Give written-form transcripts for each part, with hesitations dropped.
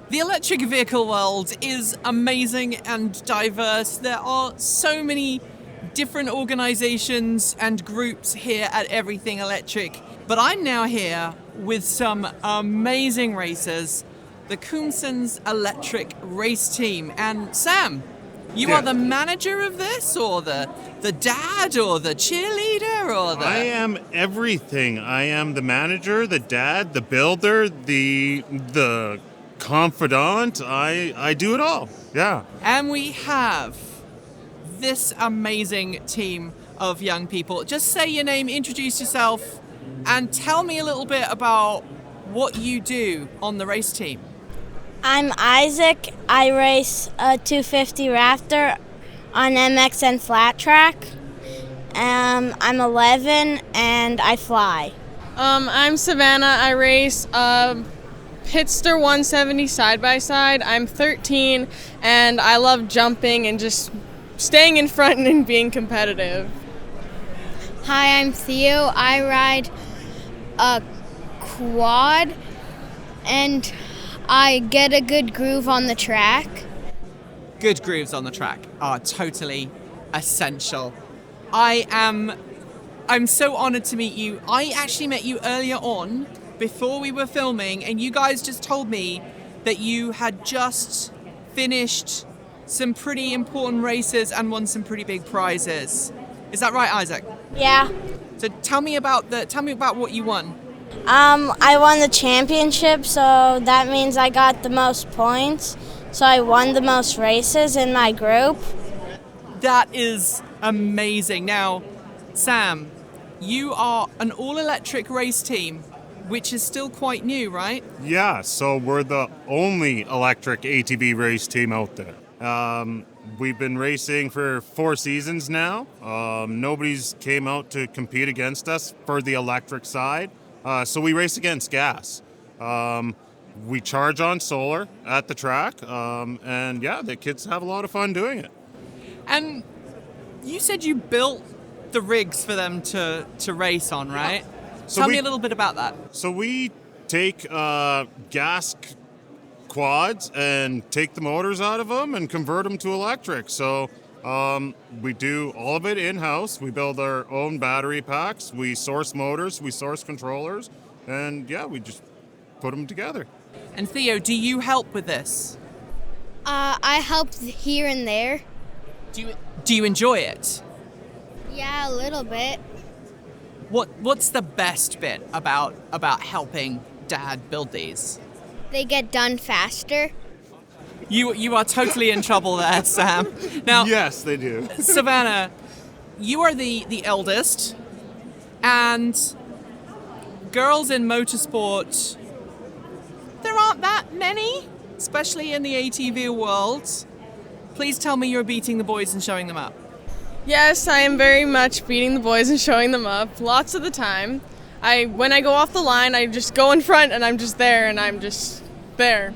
The electric vehicle world is amazing and diverse. There are so many different organizations and groups here at Everything Electric. But I'm now here with some amazing racers, the Kumsons Electric Race Team. And Sam, you are the manager of this, or the dad, or the cheerleader, or the... I am everything. I am the manager, the dad, the builder, the confidant. I do it all. Yeah. And we have this amazing team of young people. Just say your name, introduce yourself, and tell me a little bit about what you do on the race team. I'm Isaac. I race a 250 Raptor on MXN flat track. I'm 11 and I fly. I'm Savannah. I race Pitster 170 side-by-side. I'm 13 and I love jumping and just staying in front and being competitive. Hi, I'm Theo. I ride a quad and I get a good groove on the track. Good grooves on the track are totally essential. I'm so honored to meet you. I actually met you earlier on before we were filming, and you guys just told me that you had just finished some pretty important races and won some pretty big prizes. Is that right, Isaac? Yeah. So tell me about what you won. I won the championship, so that means I got the most points. So I won the most races in my group. That is amazing. Now, Sam, you are an all-electric race team, which is still quite new, right? Yeah, so we're the only electric ATV race team out there. We've been racing for 4 seasons now. Nobody's came out to compete against us for the electric side. So we race against gas. We charge on solar at the track, and yeah, the kids have a lot of fun doing it. And you said you built the rigs for them to race on, right? So Tell me a little bit about that. So we take gas quads and take the motors out of them and convert them to electric. So we do all of it in-house. We build our own battery packs. We source motors. We source controllers. And yeah, we just put them together. And Theo, do you help with this? I helped here and there. Do you enjoy it? Yeah, a little bit. What's the best bit about helping Dad build these? They get done faster. You are totally in trouble there, Sam. Now, Yes, they do. Savannah, you are the eldest, and girls in motorsport, there aren't that many, especially in the ATV world. Please tell me you're beating the boys and showing them up. Yes, I am very much beating the boys and showing them up lots of the time. When I go off the line, I just go in front and I'm just there and I'm just there.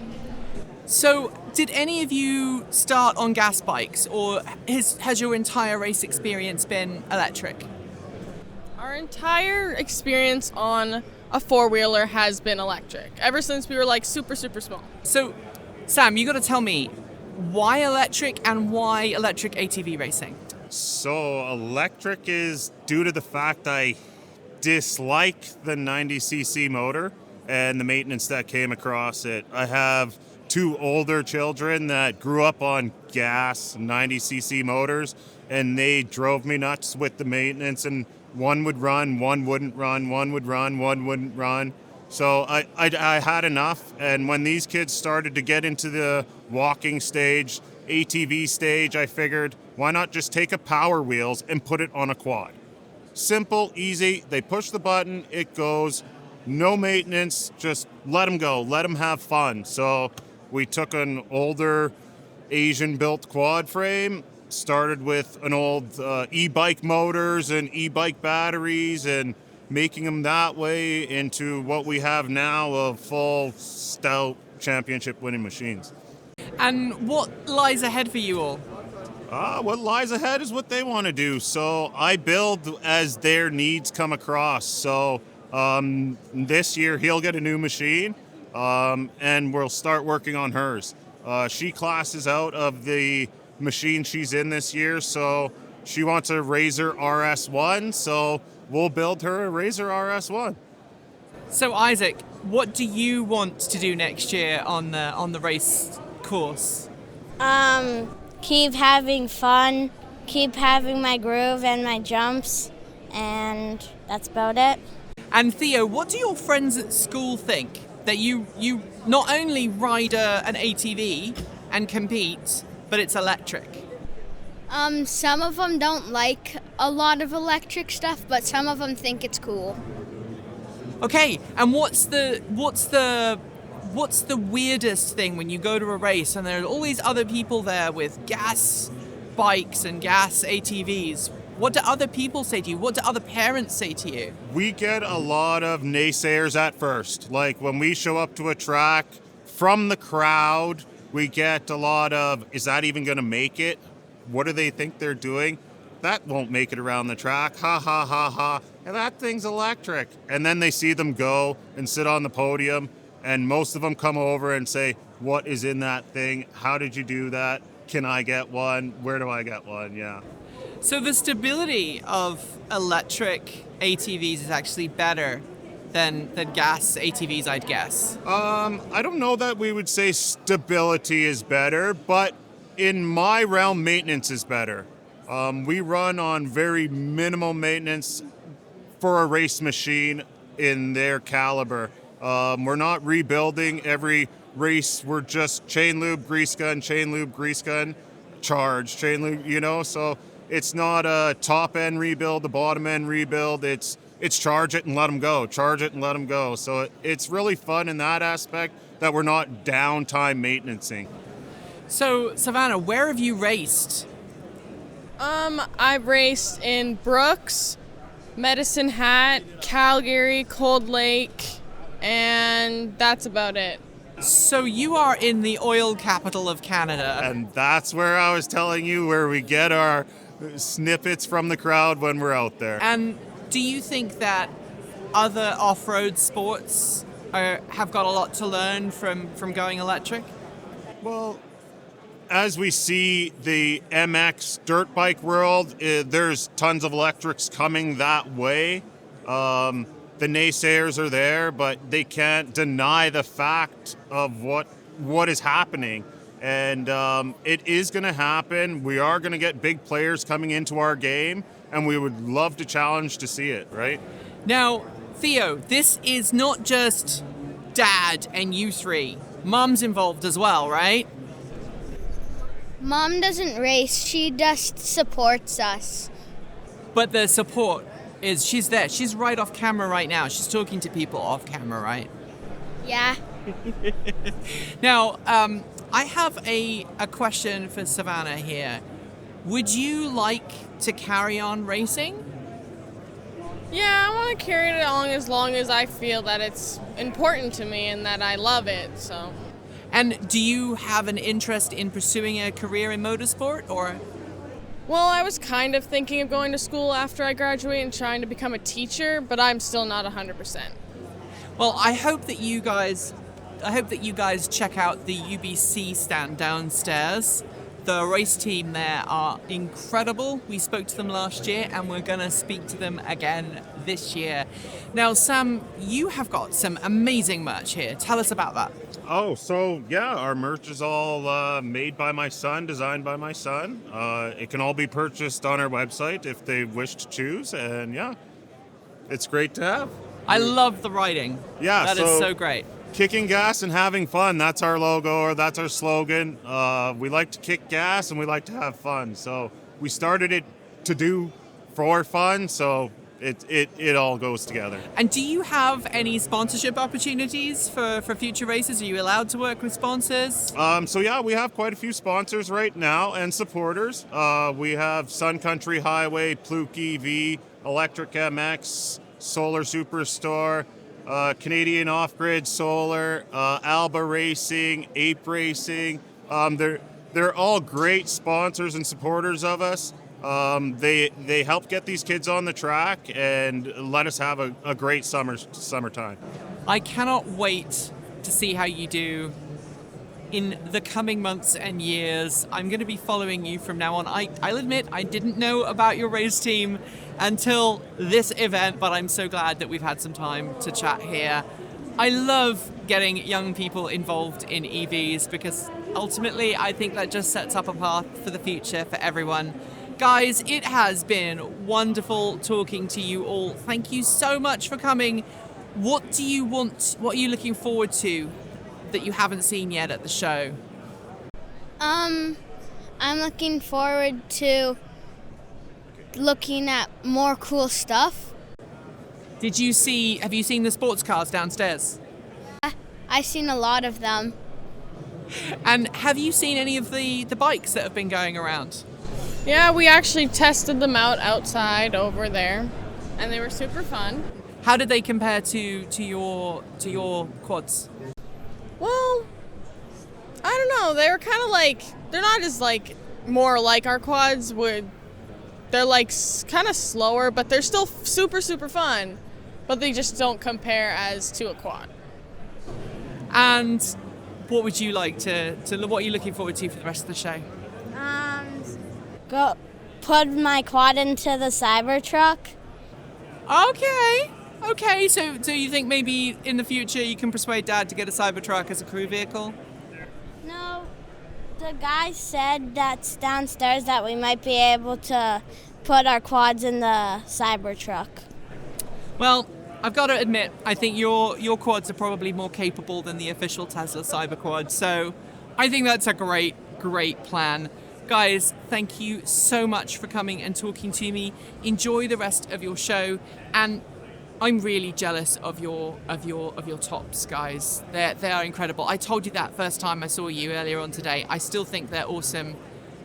So, did any of you start on gas bikes, or has your entire race experience been electric? Our entire experience on a four-wheeler has been electric, ever since we were like super, super small. So, Sam, you got to tell me, why electric and why electric ATV racing? So electric is due to the fact I dislike the 90cc motor and the maintenance that came across it. I have 2 older children that grew up on gas 90cc motors, and they drove me nuts with the maintenance, and one would run, one wouldn't run, one would run, one wouldn't run. So I had enough, and when these kids started to get into the walking stage, ATV stage, I figured, why not just take a Power Wheels and put it on a quad? Simple, easy, they push the button, it goes, no maintenance, just let them go, let them have fun. So we took an older Asian-built quad frame, started with an old e-bike motors and e-bike batteries, and making them that way into what we have now of full stout championship winning machines. And what lies ahead for you all? What lies ahead is what they want to do. So I build as their needs come across. So this year he'll get a new machine. and we'll start working on hers. She classes out of the machine she's in this year, so she wants a Razor RS1, so we'll build her a Razor RS1. So Isaac, what do you want to do next year on the race course? Keep having fun, keep having my groove and my jumps, and that's about it. And Theo, what do your friends at school think? That you not only ride an ATV and compete, but it's electric. Some of them don't like a lot of electric stuff, but some of them think it's cool. Okay, and what's the weirdest thing when you go to a race and there are all these other people there with gas bikes and gas ATVs? What do other people say to you? What do other parents say to you? We get a lot of naysayers at first. Like when we show up to a track, from the crowd, we get a lot of, is that even going to make it? What do they think they're doing? That won't make it around the track. Ha, ha, ha, ha. And that thing's electric. And then they see them go and sit on the podium, and most of them come over and say, what is in that thing? How did you do that? Can I get one? Where do I get one? Yeah. So the stability of electric ATVs is actually better than gas ATVs, I'd guess. I don't know that we would say stability is better, but in my realm, maintenance is better. We run on very minimal maintenance for a race machine in their caliber. We're not rebuilding every race. We're just chain lube, grease gun, charge, chain lube, so it's not a top end rebuild, the bottom end rebuild. It's charge it and let them go, charge it and let them go. So it's really fun in that aspect that we're not downtime maintenancing. So Savannah, where have you raced? I've raced in Brooks, Medicine Hat, Calgary, Cold Lake, and that's about it. So you are in the oil capital of Canada. And that's where I was telling you where we get our snippets from the crowd when we're out there. And do you think that other off-road sports have got a lot to learn from going electric? Well, as we see the MX dirt bike world, there's tons of electrics coming that way. The naysayers are there, but they can't deny the fact of what is happening. And it is going to happen. We are going to get big players coming into our game, and we would love to challenge to see it, right? Now, Theo, this is not just Dad and you three. Mum's involved as well, right? Mom doesn't race, she just supports us. But the support is, she's there. She's right off camera right now. She's talking to people off camera, right? Yeah. Now, I have a question for Savannah here. Would you like to carry on racing? Yeah, I want to carry it on as long as I feel that it's important to me and that I love it, so. And do you have an interest in pursuing a career in motorsport, or? Well, I was kind of thinking of going to school after I graduate and trying to become a teacher, but I'm still not 100%. Well, I hope that you guys check out the UBC stand downstairs. The race team there are incredible. We spoke to them last year, and we're going to speak to them again this year. Now, Sam, you have got some amazing merch here. Tell us about that. Oh, so yeah, our merch is all made by my son, designed by my son. It can all be purchased on our website if they wish to choose, and yeah, it's great to have. I love the writing. Yeah, that is so great. Kicking gas and having fun, that's our logo, or that's our slogan. We like to kick gas and we like to have fun. So we started it to do for fun, so it all goes together. And do you have any sponsorship opportunities for future races? Are you allowed to work with sponsors? So yeah, we have quite a few sponsors right now and supporters. We have Sun Country Highway, Pluke EV, Electric MX, Solar Superstore, Canadian Off-Grid Solar, Alba Racing, Ape Racing. They're all great sponsors and supporters of us. They help get these kids on the track and let us have a great summertime. I cannot wait to see how you do in the coming months and years. I'm going to be following you from now on. I'll admit I didn't know about your race team until this event, but I'm so glad that we've had some time to chat here. I love getting young people involved in EVs because ultimately I think that just sets up a path for the future for everyone. Guys, it has been wonderful talking to you all. Thank you so much for coming. What do you want? What are you looking forward to that you haven't seen yet at the show? I'm looking forward to looking at more cool stuff. Have you seen the sports cars downstairs? I've seen a lot of them. And have you seen any of the bikes that have been going around? Yeah, we actually tested them out outside over there, and they were super fun. How did they compare to your quads? Well, I don't know. They were kind of like, they're not as like more like our quads would. They're like kind of slower, but they're still super, super fun. But they just don't compare as to a quad. And what would you like what are you looking forward to for the rest of the show? Go put my quad into the Cybertruck. Okay, so you think maybe in the future you can persuade Dad to get a Cybertruck as a crew vehicle? No, the guy said that's downstairs that we might be able to put our quads in the Cybertruck. Well, I've got to admit, I think your quads are probably more capable than the official Tesla Cyberquad, so I think that's a great plan. Guys, thank you so much for coming and talking to me. Enjoy the rest of your show, and I'm really jealous of your tops, guys. They are incredible. I told you that first time I saw you earlier on today. I still think they're awesome,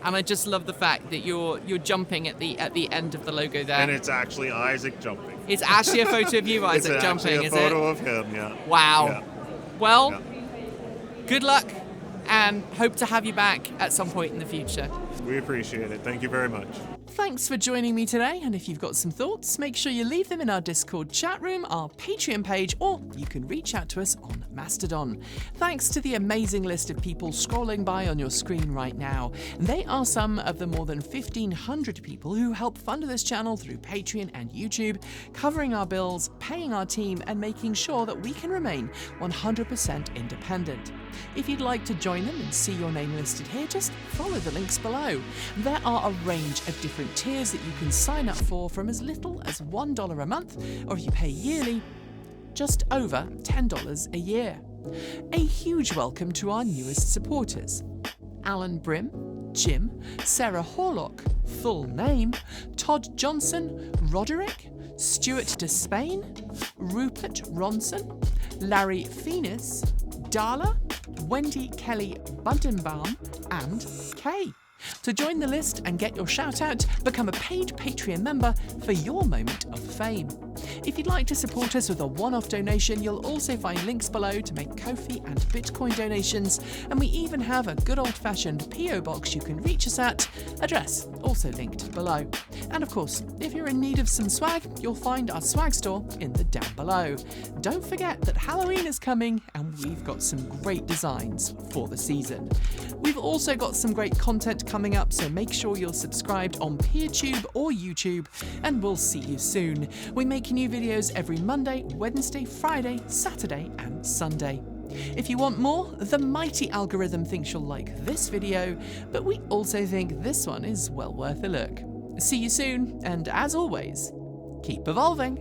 and I just love the fact that you're jumping at the end of the logo there. And it's actually Isaac jumping. It's actually a photo of you, Isaac, jumping, is it? It's actually a photo of him, yeah. Wow. Yeah. Well, Yeah. Good luck, and hope to have you back at some point in the future. We appreciate it. Thank you very much. Thanks for joining me today, and if you've got some thoughts, make sure you leave them in our Discord chat room, our Patreon page, or you can reach out to us on Mastodon. Thanks to the amazing list of people scrolling by on your screen right now. They are some of the more than 1,500 people who help fund this channel through Patreon and YouTube, covering our bills, paying our team, and making sure that we can remain 100% independent. If you'd like to join them and see your name listed here, just follow the links below. There are a range of different tiers that you can sign up for from as little as $1 a month, or if you pay yearly, just over $10 a year. A huge welcome to our newest supporters: Alan Brim, Jim, Sarah Horlock, full name, Todd Johnson, Roderick, Stuart Despain, Rupert Ronson, Larry Phoenix, Darla, Wendy Kelly Bundenbaum, and Kay. To join the list and get your shout out, become a paid Patreon member for your moment of fame. If you'd like to support us with a one-off donation, you'll also find links below to make Ko-fi and Bitcoin donations, and we even have a good old-fashioned PO box you can reach us at, address also linked below. And of course, if you're in need of some swag, you'll find our swag store in the down below. Don't forget that Halloween is coming, and we've got some great designs for the season. We've also got some great content coming up, so make sure you're subscribed on PeerTube or YouTube, and we'll see you soon. We make new videos every Monday, Wednesday, Friday, Saturday, and Sunday. If you want more, the mighty algorithm thinks you'll like this video, but we also think this one is well worth a look. See you soon, and as always, keep evolving.